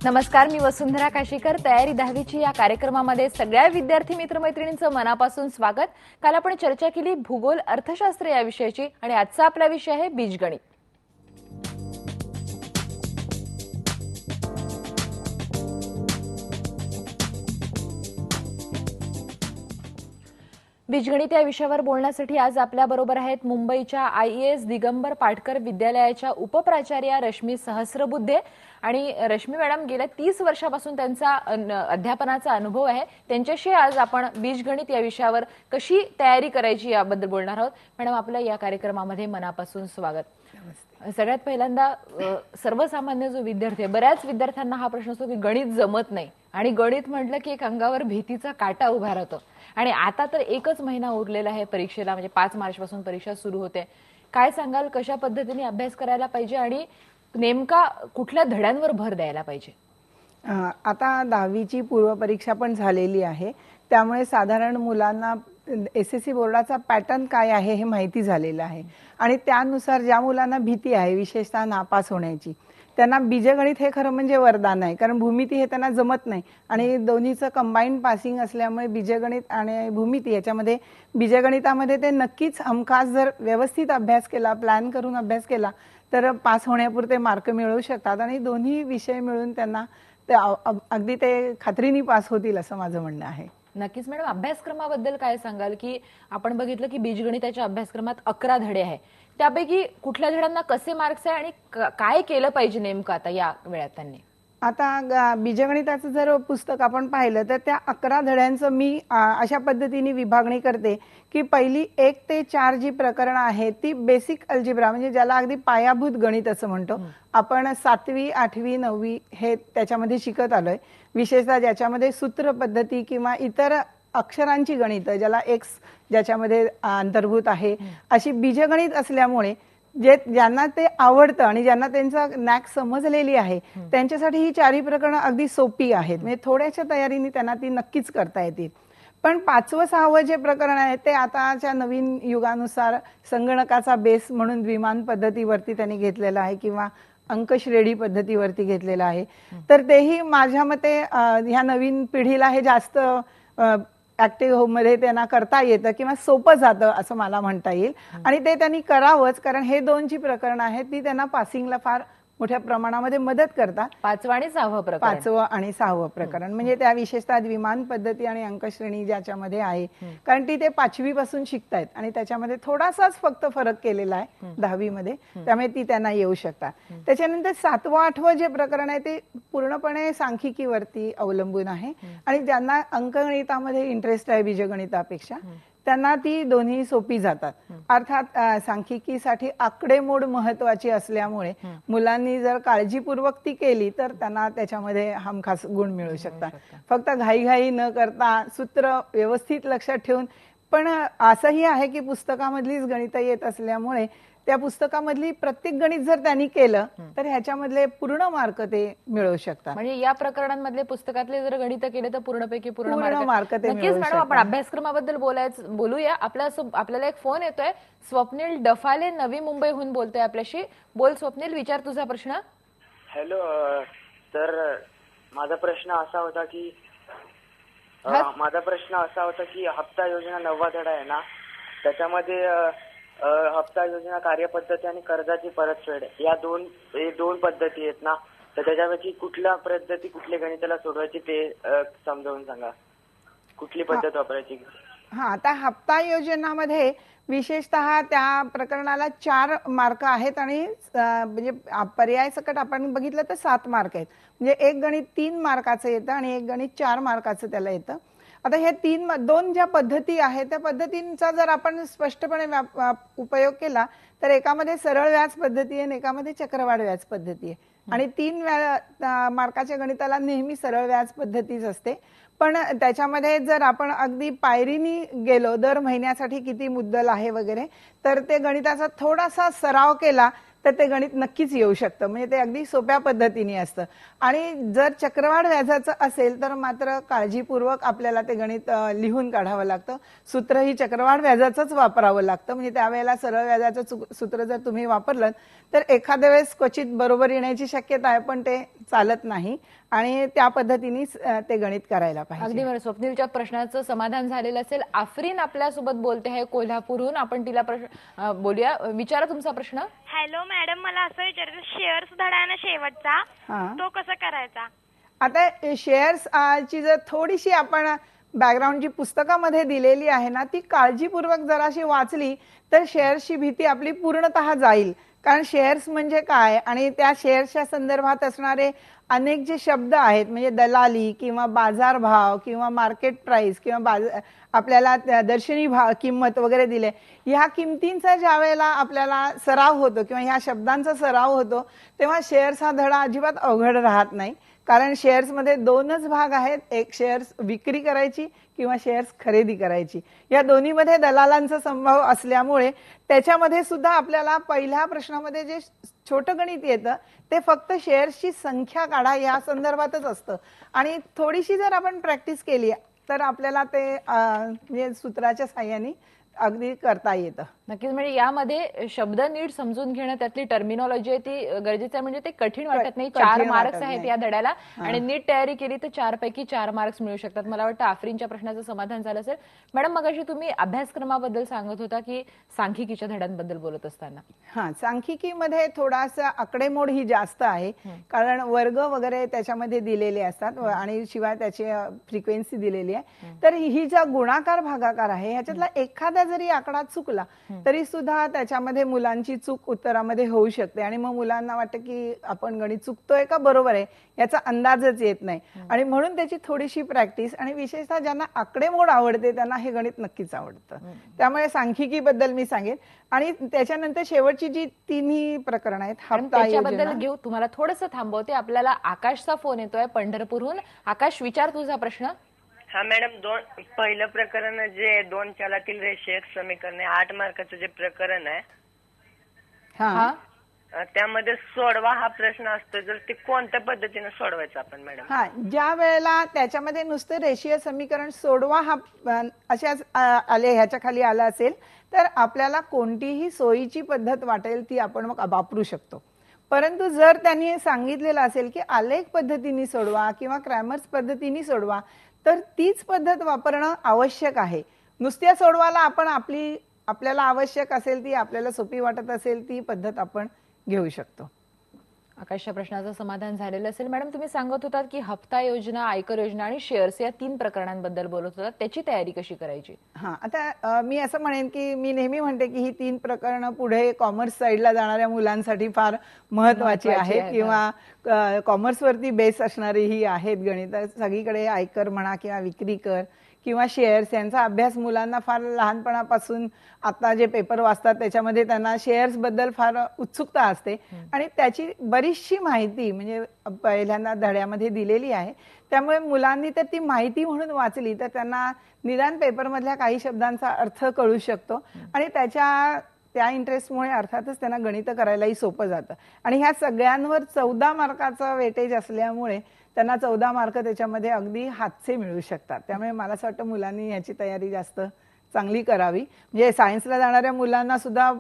नमस्कार, मी वसुंधरा काशीकर. तयारी 10वीची या कार्यक्रमामध्ये सगळ्या विद्यार्थी मित्रमैत्रिणींचं मनापासून स्वागत. काल आपण चर्चा केली भूगोल अर्थशास्त्र या विषयाची आणि आजचा आपला विषय आहे बीजगणित. बीजगणित या विषयावर बोलण्यासाठी आज आपल्या बरोबर आहेत मुंबईच्या IAS दिगंबर पाटकर विद्यालयाच्या उपप्राचार्या रश्मी सहस्रबुद्धे. आणि रश्मी मॅडम गेल्या 30 वर्षापासून त्यांचा अध्यापनाचा अनुभव आहे. त्यांच्याशी आज आपण बीजगणित या विषयावर कशी तयारी करायची याबद्दल बोलणार आहोत. मॅडम, आपल्या या कार्यक्रमामध्ये मनापासून स्वागत. सगळ्यात पहिल्यांदा सर्वसामान्य जो विद्यार्थी आहे, बऱ्याच विद्यार्थ्यांना हा प्रश्न असतो की गणित जमत नाही आणि गणित म्हटलं की एक अंगावर भीतीचा काटा उभा राहतो. आणि आता तर एकच महिना उरलेला आहे परीक्षेला, म्हणजे 5 मार्च पासून परीक्षा सुरू होते. काय सांगाल, कशा पद्धतीने अभ्यास करायला पाहिजे आणि नेमका कुठल्या धड्यांवर भर द्यायला पाहिजे? आता 10वीची पूर्वपरीक्षा पण झालेली आहे, त्यामुळे साधारण मुलांना SSC बोर्डाचा पॅटर्न काय आहे हे माहिती झालेलं आहे. आणि त्यानुसार ज्या मुलांना भीती आहे विशेषतः नापास होण्याची, त्यांना बीजगणित हे खरं म्हणजे वरदान आहे. कारण भूमिती हे त्यांना जमत नाही आणि दोन्हीचं कंबाईंड पासिंग असल्यामुळे बीजगणित आणि भूमिती याच्यामध्ये बीजगणितामध्ये ते नक्कीच हमखास जर व्यवस्थित अभ्यास केला, प्लॅन करून अभ्यास केला तर पास होण्यापुरते मार्क मिळवू शकतात. आणि दोन्ही विषय मिळून त्यांना ते अगदी ते खात्रीने पास होतील असं माझं म्हणणं आहे. नक्कीच मॅडम, अभ्यासक्रमाबद्दल काय सांगाल की आपण बघितलं की बीजगणिताच्या अभ्यासक्रमात 11 धडे आहे. त्यापैकी कुठल्या धड्यांना कसे मार्क्स आहे आणि काय केलं पाहिजे नेमकं आता या वेळात त्यांनी? आता बीजगणिताचं जर पुस्तक आपण पाहिलं तर त्या 11 धड्यांचं मी अशा पद्धतीने विभागणी करते की पहिली 1 ते 4 जी प्रकरणं आहेत ती बेसिक अल्जिब्रा, म्हणजे ज्याला अगदी पायाभूत गणित असं म्हणतो. आपण 7वी 8वी 9वी हे त्याच्यामध्ये शिकत आलोय. विशेषतः ज्याच्यामध्ये सूत्र पद्धती किंवा इतर अक्षरांची गणित, ज्याला एक्स ज्याच्यामध्ये अंतर्भूत आहे, अशी बीजगणित असल्यामुळे ज्यांना ते आवडतं आणि ज्यांना त्यांचा नॅक समजलेली आहे त्यांच्यासाठी ही 4ही प्रकरणं अगदी सोपी आहेत. म्हणजे थोड्याशा तयारीने त्यांना ती नक्कीच करता येतील. पण 5वं 6वं जे प्रकरण आहे ते आताच्या नवीन युगानुसार संगणकाचा बेस म्हणून द्विमान पद्धतीवरती त्यांनी घेतलेलं आहे किंवा अंकश्रेणी पद्धतीवरती घेतलेलं आहे. तर तेही माझ्या मते ह्या नवीन पिढीला हे जास्त ऍक्टिव्ह होम मध्ये त्यांना करता येतं किंवा सोपं जातं असं मला म्हणता येईल. आणि ते त्यांनी करावंच, कारण हे 2 जी प्रकरणं आहेत ती त्यांना पासिंगला फार मोठ्या प्रमाणामध्ये मदत करतात. 5वं आणि 6वं प्रकरण. 5वं आणि 6वं प्रकरण म्हणजे त्या विशेषतः द्विमान पद्धती आणि अंकश्रेणी ज्याच्यामध्ये आहे, कारण ती ते 5वी पासून शिकतायत आणि त्याच्यामध्ये थोडासाच फक्त फरक केलेला आहे 10वी मध्ये, त्यामुळे ती त्यांना येऊ शकतात. त्याच्यानंतर 7वं 8वं जे प्रकरण आहे ते पूर्णपणे सांख्यिकीवरती अवलंबून आहे आणि ज्यांना अंकगणितामध्ये इंटरेस्ट आहे बीजगणितापेक्षा त्यांना ती दोन्ही सोपी जातात. अर्थात सांख्यिकीसाठी आकडेमोड महत्वाची असल्यामुळे मुलांनी जर काळजीपूर्वक ती केली तर त्यांना त्याच्यामध्ये हमखास गुण मिळू शकतात. फक्त घाईघाई न करता सूत्र व्यवस्थित लक्षात ठेवून. पण असंही आहे की पुस्तकामधलीच गणितं येत असल्यामुळे त्या पुस्तकामधली प्रत्येक गणित जर त्यांनी केलं तर ह्याच्यामधले पूर्ण मार्क ते मिळवू शकतात. म्हणजे या प्रकरणांमधले पुस्तकातले जर गणित केले तर पूर्णपैकी पूर्ण मार्क ते नक्कीच. मॅडम, आपण अभ्यासक्रमाबद्दल बोलूया. आपल्याला एक फोन येतोय. स्वप्नील डफाले नवी मुंबईहून बोलतोय आपल्याशी. बोल स्वप्नील, विचार तुझा प्रश्न. हॅलो तर माझा प्रश्न असा होता की हप्ता योजना 9वा धडा आहे ना, त्याच्यामध्ये हप्ता योजना कार्यपद्धती आणि कर्जाची परतफेड या दोन पद्धती आहेत ना, तर त्याच्यापैकी कुठल्या पद्धती कुठल्या गणिताला सोडवायची ते समजावून सांगा. कुठली पद्धत वापरायची? आता हप्ता योजनामध्ये विशेषतः त्या प्रकरणाला 4 मार्क आहेत आणि म्हणजे पर्याय सकट आपण बघितलं तर 7 मार्क आहेत. म्हणजे एक गणित 3 मार्काचं येतं आणि एक गणित 4 मार्काचं त्याला येतं. आता हे 2 ज्या पद्धती आहेत त्या पद्धतींचा जर आपण स्पष्टपणे उपयोग केला तर एकामध्ये सरळ व्याज पद्धती आहे आणि एकामध्ये चक्रवाढ व्याज पद्धती आहे. आणि 3 मार्काच्या गणिताला नेहमी सरळ व्याज पद्धतीच असते. पण त्याच्यामध्ये जर आपण अगदी पायरीनी गेलो, दर महिन्यासाठी किती मुद्दल आहे वगैरे, तर ते गणिताचा थोडासा सराव केला तर ते गणित नक्कीच येऊ शकतं. म्हणजे ते अगदी सोप्या पद्धतीने असतं. आणि जर चक्रवाढ व्याजाचं असेल तर मात्र काळजीपूर्वक आपल्याला ते गणित लिहून काढावं लागतं. सूत्र ही चक्रवाढ व्याजाचंच वापरावं लागतं. म्हणजे त्यावेळेला सरळ व्याजाचं सूत्र जर तुम्ही वापरलं तर एखाद्या वेळेस क्वचित बरोबर येण्याची शक्यता आहे, पण ते चालत नाही आणि त्या पद्धतीनेच ते गणित करायला पाहिजे. अगदी बरं. स्वप्नीलच्या प्रश्नाचं समाधान झालेलं असेल. आफरीन आपल्यासोबत बोलते आहे कोल्हापूरहून. आपण तिला बोलूया. विचारा तुमचा प्रश्न. हॅलो मॅडम, मला असं विचारायचं, शेअर्स धडा आहे ना शेवटचा, हा. तो कसा करायचा? आता शेअर्स ची जर थोडीशी आपण बॅकग्राऊंड जी पुस्तकामध्ये दिलेली आहे ना ती काळजीपूर्वक जराशी वाचली तर शेअर्सची भीती आपली पूर्णतः जाईल. कारण शेअर्स म्हणजे काय आणि त्या शेअर्सच्या संदर्भात असणारे अनेक जे शब्द आहेत म्हणजे दलाली किंवा बाजारभाव किंवा मार्केट प्राइस किंवा आपल्याला दर्शनी भाव किंमत वगैरे दिले, ह्या किमतींचा ज्या वेळेला आपल्याला सराव होतो किंवा ह्या शब्दांचा सराव होतो तेव्हा शेअर्स हा धडा अजिबात अवघड राहत नाही. कारण शेअर्समध्ये दोनच भाग आहेत, एक शेअर्स विक्री करायची किंवा शेअर्स खरेदी करायची. या दोन्हीमध्ये दलालांचा संभव असल्यामुळे त्याच्यामध्ये सुद्धा आपल्याला पहिल्या प्रश्नामध्ये जे छोटं गणित येतं ते फक्त शेअर्सची संख्या काढा या संदर्भातच असतं आणि थोडीशी जर आपण प्रॅक्टिस केली तर आपल्याला ते म्हणजे सूत्राच्या साहाय्याने अगदी करता येतं. नक्कीच. म्हणजे यामध्ये शब्द नीट समजून घेणं, त्यातली टर्मिनॉलॉजी आहे ती गरजेचं आहे. म्हणजे ते कठीण वाटत नाही. 4 मार्क्स आहेत या धड्याला आणि नीट तयारी केली तर 4 पैकी 4 मार्क्स मिळू शकतात. मला वाटतं आफरीनच्या प्रश्नाचं समाधान झालं असेल. मॅडम, मगाशी तुम्ही अभ्यासक्रमाबद्दल सांगत होता की सांख्यिकीच्या धड्यांबद्दल बोलत असताना. हा, सांख्यिकीमध्ये थोडासा आकडेमोड ही जास्त आहे कारण वर्ग वगैरे त्याच्यामध्ये दिलेले असतात आणि शिवाय त्याची फ्रिक्वेन्सी दिलेली आहे. तर ही ज्या गुणाकार भागाकार आहे ह्याच्यातला एखादा जरी आकडा चुकला तरी सुद्धा त्याच्यामध्ये मुलांची चूक उत्तरामध्ये होऊ शकते आणि मग मुलांना वाटतं की आपण गणित चुकतोय का बरोबर आहे याचा अंदाजच येत नाही. आणि म्हणून त्याची थोडीशी प्रॅक्टिस आणि विशेषतः ज्यांना आकडेमोड आवडते त्यांना हे गणित नक्कीच आवडतं. त्यामुळे सांख्यिकीबद्दल मी सांगेन आणि त्याच्यानंतर शेवटची जी तिन्ही प्रकरण आहेत त्याच्याबद्दल घेऊ. तुम्हाला थोडंसं थांबवते. आपल्याला आकाशचा फोन येतोय पंढरपूरहून. आकाश, विचार तुझा प्रश्न. हा मॅडम, पहिलं प्रकरण जे 2 चलातील रेषीय समीकरणे 8 मार्काचं जे प्रकरण आहे त्यामध्ये सोडवा हा प्रश्न असतो, जर ते कोणत्या पद्धतीने सोडवायचं आपण मॅडम? हा, ज्या वेळेला त्याच्यामध्ये नुसतं रेषीय समीकरण सोडवा हा अशाच आले ह्याच्या खाली आला असेल तर आपल्याला कोणतीही सोयीची पद्धत वाटेल ती आपण मग वापरू शकतो. परंतु जर त्यांनी सांगितलेलं असेल की आलेख पद्धतीने सोडवा किंवा क्रॅमर्स पद्धतीने सोडवा तर तीच पद्धत वापरणं आवश्यक आहे. नुसत्या सोडवाला आपण आपल्याला आवश्यक असेल ती, आपल्याला सोपी वाटत असेल ती पद्धत आपण घेऊ शकतो. आकाशच्या प्रश्नाचं समाधान झालेलं असेल. मॅडम, तुम्ही सांगत होतात की हप्ता योजना, आयकर योजना आणि शेअर्स या 3 प्रकरणांबद्दल बोलत होतात. त्याची तयारी कशी करायची? हा, आता मी असं म्हणेन की मी नेहमी म्हणते की ही 3 प्रकरणं पुढे कॉमर्स साईडला जाणाऱ्या मुलांसाठी फार महत्वाची आहेत किंवा कॉमर्सवरती बेस असणारी ही आहेत गणित. सगळीकडे आयकर म्हणा किंवा विक्री कर किंवा शेअर्स यांचा अभ्यास मुलांना फार लहानपणापासून आता जे पेपर वाचतात त्याच्यामध्ये त्यांना शेअर्स बद्दल फार उत्सुकता असते आणि त्याची बरीचशी माहिती म्हणजे पहिल्यांदा धड्यामध्ये दिलेली आहे. त्यामुळे मुलांनी तर ती माहिती म्हणून वाचली तर त्यांना निदान पेपरमधल्या काही शब्दांचा अर्थ कळू शकतो आणि त्या इंटरेस्टमुळे अर्थातच त्यांना गणित करायलाही सोपं जातं. आणि ह्या सगळ्यांवर 14 मार्काचा वेटेज असल्यामुळे त्यांना 14 मार्क त्याच्यामध्ये अगदी हातचे मिळू शकतात. त्यामुळे मला असं वाटतं मुलांनी याची तयारी जास्त चांगली करावी. म्हणजे सायन्सला जाणाऱ्या मुलांना सुद्धा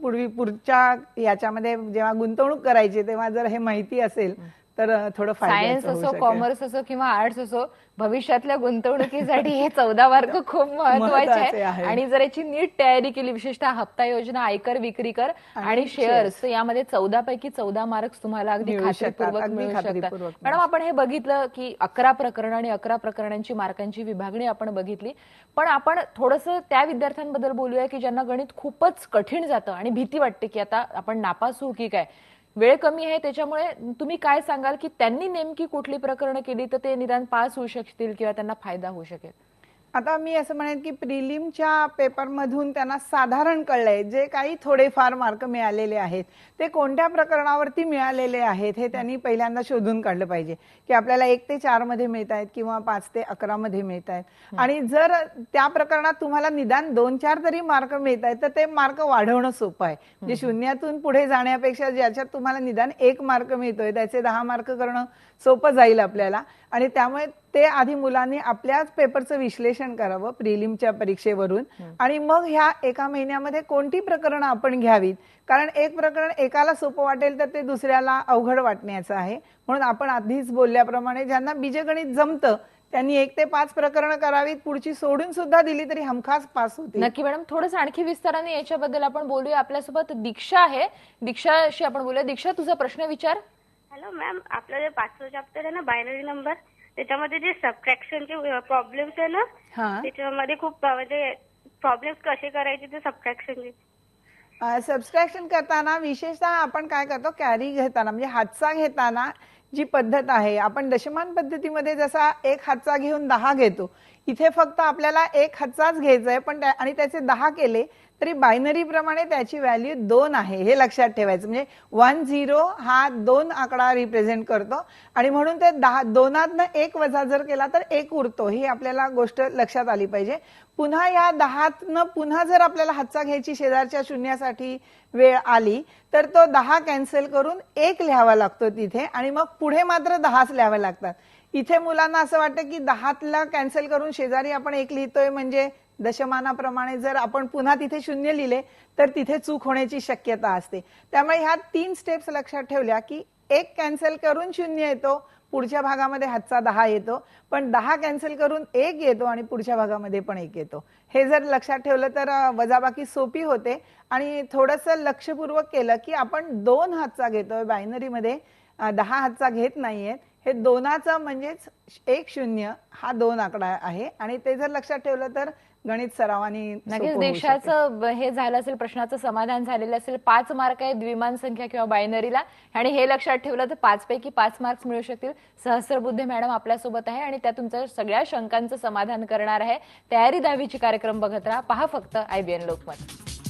पुढच्या याच्यामध्ये जेव्हा गुंतवणूक करायची तेव्हा जर हे माहिती असेल तर थोडं सायन्स असो, कॉमर्स असो किंवा आर्ट्स असो, भविष्यातल्या गुंतवणुकीसाठी हे 14 मार्क खूप महत्वाचे आहे. आणि जर याची नीट तयारी केली, विशेषतः हप्ता योजना, आयकर, विक्री कर आणि शेअर्स, यामध्ये 14 पैकी 14 मार्क्स तुम्हाला अगदी खात्रीपूर्वक मिळू शकतात. मॅडम, आपण हे बघितलं की 11 प्रकरण आणि 11 प्रकरणांची मार्कांची विभागणी आपण बघितली. पण आपण थोडंसं त्या विद्यार्थ्यांबद्दल बोलूया की ज्यांना गणित खूपच कठीण जातं आणि भीती वाटते की आता आपण नापास होऊ की काय, वेळ कमी आहे. त्याच्यामुळे तुम्ही काय सांगाल की त्यांनी नेमकी कुठली प्रकरणं केली तर ते निदान पास होऊ शकतील किंवा त्यांना फायदा होऊ शकेल? आता मी असं म्हणेन की प्रिलिमच्या पेपरमधून त्यांना साधारण कळलंय जे काही थोडेफार मार्क मिळालेले आहेत ते कोणत्या प्रकरणावरती मिळालेले आहेत हे त्यांनी पहिल्यांदा शोधून काढलं पाहिजे की आपल्याला 1 ते 4 मध्ये मिळत आहेत किंवा 5 ते 11 मध्ये मिळत आहेत. आणि जर त्या प्रकरणात तुम्हाला निदान 2-4 तरी मार्क मिळत आहेत तर ते मार्क वाढवणं सोपं आहे. म्हणजे शून्यातून पुढे जाण्यापेक्षा ज्याच्यात तुम्हाला निदान 1 मार्क मिळतोय त्याचे 10 मार्क करणं सोपं जाईल आपल्याला. आणि त्यामुळे ते आधी मुलांनी आपल्याच पेपरचं विश्लेषण करावं प्रिलिमच्या परीक्षेवरून आणि मग ह्या एका महिन्यामध्ये कोणती प्रकरणं आपण घ्यावीत, कारण एक प्रकरण एकाला सोपं वाटेल तर ते दुसऱ्याला अवघड वाटण्याचं आहे. म्हणून आपण आधीच बोलल्याप्रमाणे ज्यांना बीजगणित जमतं त्यांनी 1 ते 5 प्रकरणं करावीत, पुढची सोडून सुद्धा दिली तरी हमखास पास होतील. नक्की मॅडम, थोडंसं आणखी विस्ताराने याच्याबद्दल आपण बोलूया. आपल्यासोबत दीक्षा आहे, दीक्षाशी आपण बोलूया. दीक्षा, तुझा प्रश्न विचार. हॅलो मॅम, आपलं जे 5चं चॅप्टर आहे ना बायनरी नंबर, त्याच्यामध्ये जे सबट्रॅक्शनचे प्रॉब्लेम्स आहे ना, हा, त्याच्यामध्ये खूप म्हणजे प्रॉब्लेम्स कसे करायचे ते सबट्रॅक्शनचे. सबस्ट्रॅक्शन करताना विशेषतः आपण काय करतो, कॅरी घेताना म्हणजे हातचा घेताना जी पद्धत आहे, आपण दशमान पद्धतीमध्ये जसा 1 हातचा घेऊन 10 घेतो, इथे फक्त आपल्याला 1 हातचाच घ्यायचा आहे, पण आणि त्याचे 10 केले तरी बायनरी प्रमाणे त्याची व्हॅल्यू 2 आहे हे लक्षात ठेवायचं. म्हणजे 10 हा 2 आकडा रिप्रेझेंट करतो आणि म्हणून ते 2तनं 1 वजा जर केला तर 1 उरतो. ही आपल्याला गोष्ट लक्षात आली पाहिजे. पुन्हा या 10तनं पुन्हा जर आपल्याला हातचा घ्यायची शेजारच्या शून्यासाठी वेळ आली तर तो 10 कॅन्सल करून 1 लिहावा लागतो तिथे आणि मग पुढे मात्र 10च लिहावे लागतात. इथे मुलांना असं वाटतं की 10ला कॅन्सल करून शेजारी आपण 1 लिहितोय म्हणजे दशमानाप्रमाणे जर आपण पुन्हा तिथे 0 लिहिले तर तिथे चूक होण्याची शक्यता असते. त्यामुळे ह्या 3 स्टेप्स लक्षात ठेवल्या की 1 कॅन्सल करून 0 येतो, पुढच्या भागामध्ये हातचा 10 येतो, पण 10 कॅन्सल करून 1 येतो आणि पुढच्या भागामध्ये पण 1 येतो. हे जर लक्षात ठेवलं तर वजाबाकी सोपी होते आणि थोडंसं लक्षपूर्वक केलं की आपण 2 हातचा घेतोय, बायनरीमध्ये 10 हातचा घेत नाहीये. हे 2चा म्हणजेच 1 0 हा 2 आकडा आहे आणि ते जर लक्षात ठेवलं तर गणित सरावानी नक्कीच दीक्षाचं हे झालं असेल, प्रश्नाचं समाधान झालेलं असेल. 5 मार्क आहे द्विमान संख्या किंवा बायनरीला आणि हे लक्षात ठेवलं तर 5 पैकी 5 मार्क्स मिळू शकतील. सहस्रबुद्धे मॅडम आपल्यासोबत आहे आणि त्या तुमच्या सगळ्या शंकांचं समाधान करणार आहे. तयारी 10वीची कार्यक्रम बघत राहा, पहा फक्त IBN लोकमत.